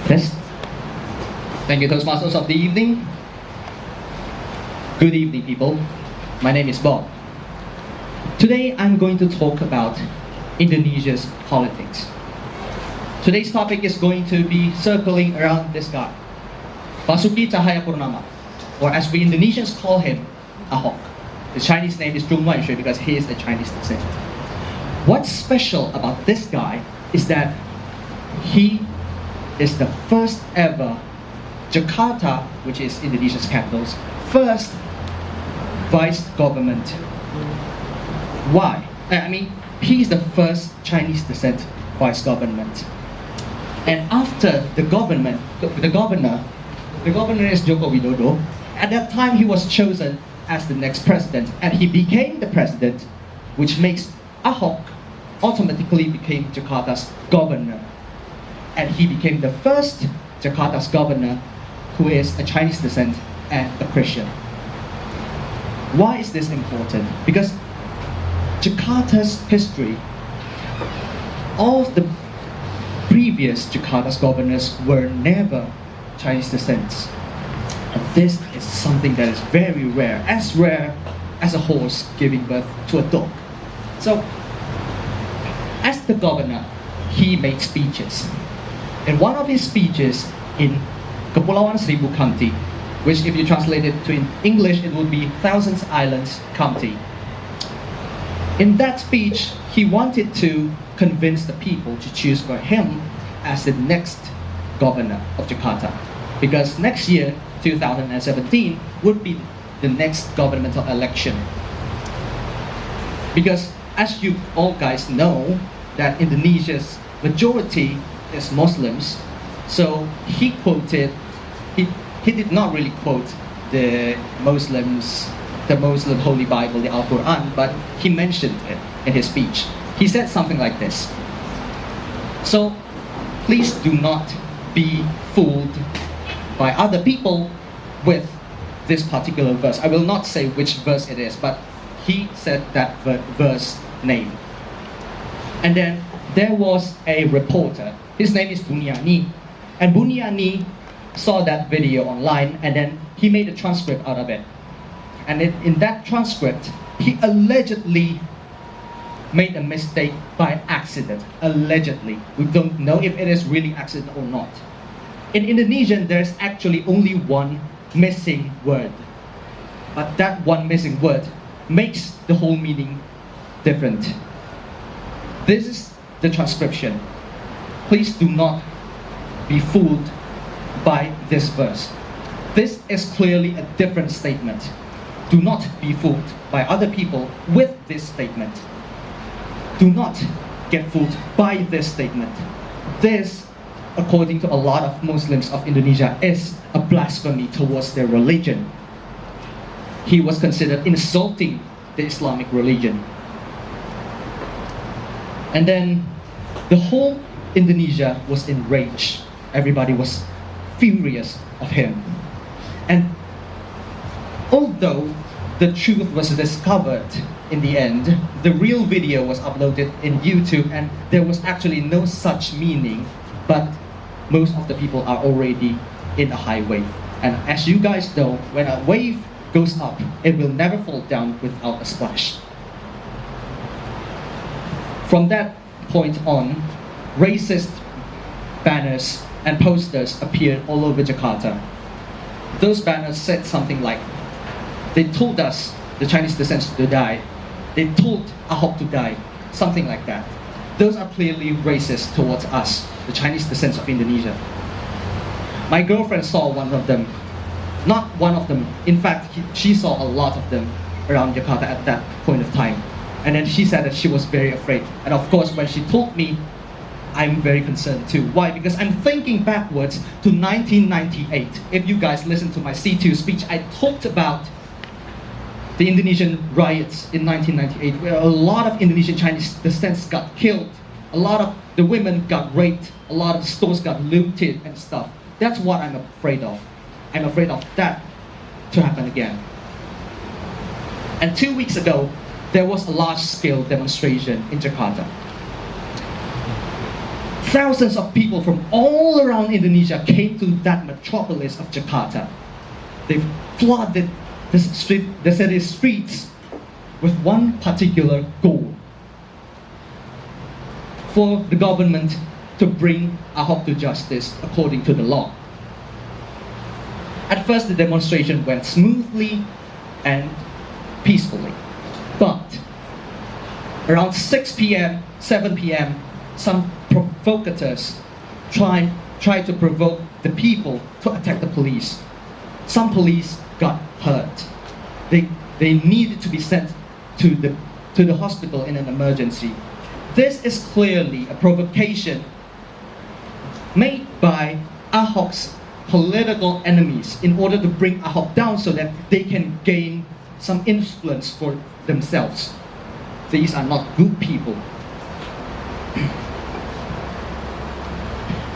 Yes. Thank you, Toastmasters of the evening. Good evening, people. My name is Bob. Today, I'm going to talk about Indonesia's politics. Today's topic is going to be circling around this guy, Basuki Cahayapurnama, or as we Indonesians call him, Ahok. The Chinese name is Zhong Wanshui because he is a Chinese descent. What's special about this guy is that he is the first ever Jakarta, which is Indonesia's capital's first vice government. Why? He's the first Chinese descent vice government. And after the governor is Joko Widodo. At that time, he was chosen as the next president, and he became the president, which makes Ahok automatically became Jakarta's governor. And he became the first Jakarta's governor who is a Chinese descent and a Christian. Why is this important? Because Jakarta's history, all of the previous Jakarta's governors were never Chinese descents. And this is something that is very rare as a horse giving birth to a dog. So, as the governor, he made speeches. And one of his speeches in Kepulauan Seribu County, which if you translate it to English, it would be Thousands Islands County. In that speech, he wanted to convince the people to choose for him as the next governor of Jakarta. Because next year, 2017, would be the next governmental election. Because as you all guys know, that Indonesia's majority is Muslims, so he did not really quote the Muslim Holy Bible, the Al-Quran, but he mentioned it in his speech. He said something like this: so please do not be fooled by other people with this particular verse. I will not say which verse it is, but he said that verse name. And then there was a reporter. His name is Buniani. And Buniani saw that video online, and then he made a transcript out of it. And in that transcript, he allegedly made a mistake by accident. Allegedly. We don't know if it is really accident or not. In Indonesian, there's actually only one missing word. But that one missing word makes the whole meaning different. This is the transcription. Please do not be fooled by this verse. This is clearly a different statement. Do not be fooled by other people with this statement. Do not get fooled by this statement. This, according to a lot of Muslims of Indonesia, is a blasphemy towards their religion. He was considered insulting the Islamic religion. And then the whole Indonesia was enraged. Everybody was furious of him. And although the truth was discovered in the end, the real video was uploaded in YouTube, and there was actually no such meaning, but most of the people are already in a high wave. And as you guys know, when a wave goes up, it will never fall down without a splash. From that point on, racist banners and posters appeared all over Jakarta. Those banners said something like, they told us, the Chinese descents, to die. They told Ahok to die. Something like that. Those are clearly racist towards us, the Chinese descents of Indonesia. My girlfriend saw one of them. Not one of them. In fact, she saw a lot of them around Jakarta at that point of time. And then she said that she was very afraid. And of course, when she told me, I'm very concerned too. Why? Because I'm thinking backwards to 1998. If you guys listen to my C2 speech, I talked about the Indonesian riots in 1998, where a lot of Indonesian Chinese descents got killed. A lot of the women got raped. A lot of stores got looted and stuff. That's what I'm afraid of. I'm afraid of that to happen again. And 2 weeks ago, there was a large-scale demonstration in Jakarta. thousands of people from all around Indonesia came to that metropolis of Jakarta. They flooded the city's streets with one particular goal: for the government to bring Ahok to justice according to the law. At first, the demonstration went smoothly and peacefully, but around 6 p.m., 7 p.m., some provocateurs tried to provoke the people to attack the police. Some police got hurt. They needed to be sent to the hospital in an emergency. This is clearly a provocation made by Ahok's political enemies in order to bring Ahok down so that they can gain some influence for themselves. These are not good people.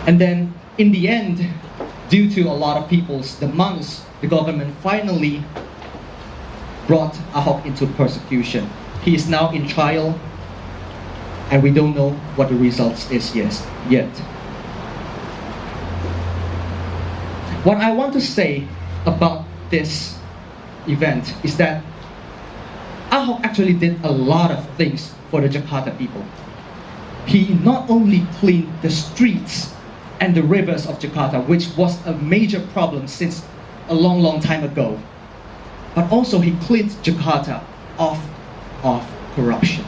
And then, in the end, due to a lot of people's demands, the government finally brought Ahok into persecution. He is now in trial, and we don't know what the results is yet. What I want to say about this event is that Ahok actually did a lot of things for the Jakarta people. He not only cleaned the streets and the rivers of Jakarta, which was a major problem since a long time ago, but also he cleaned Jakarta of corruption.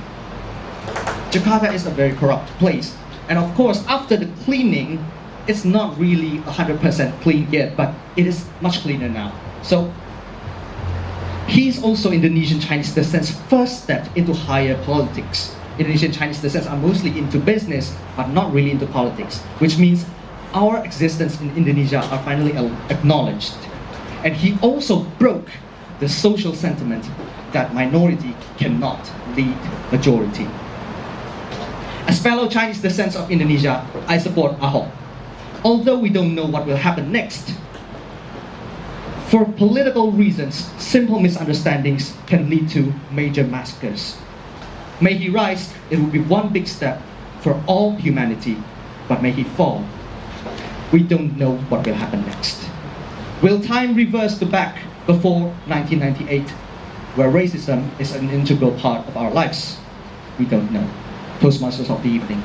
Jakarta is a very corrupt place, and of course, after the cleaning, it's not really 100% clean yet, but it is much cleaner now. So he's also Indonesian Chinese descent's first step into higher politics. Indonesian Chinese descents are mostly into business, but not really into politics, which means our existence in Indonesia are finally acknowledged. And he also broke the social sentiment that minority cannot lead majority. As fellow Chinese descents of Indonesia, I support Ahok. Although we don't know what will happen next, for political reasons, simple misunderstandings can lead to major massacres. May he rise, it will be one big step for all humanity, but may he fall. We don't know what will happen next. Will time reverse to back before 1998, where racism is an integral part of our lives? We don't know. Toastmasters of the evening.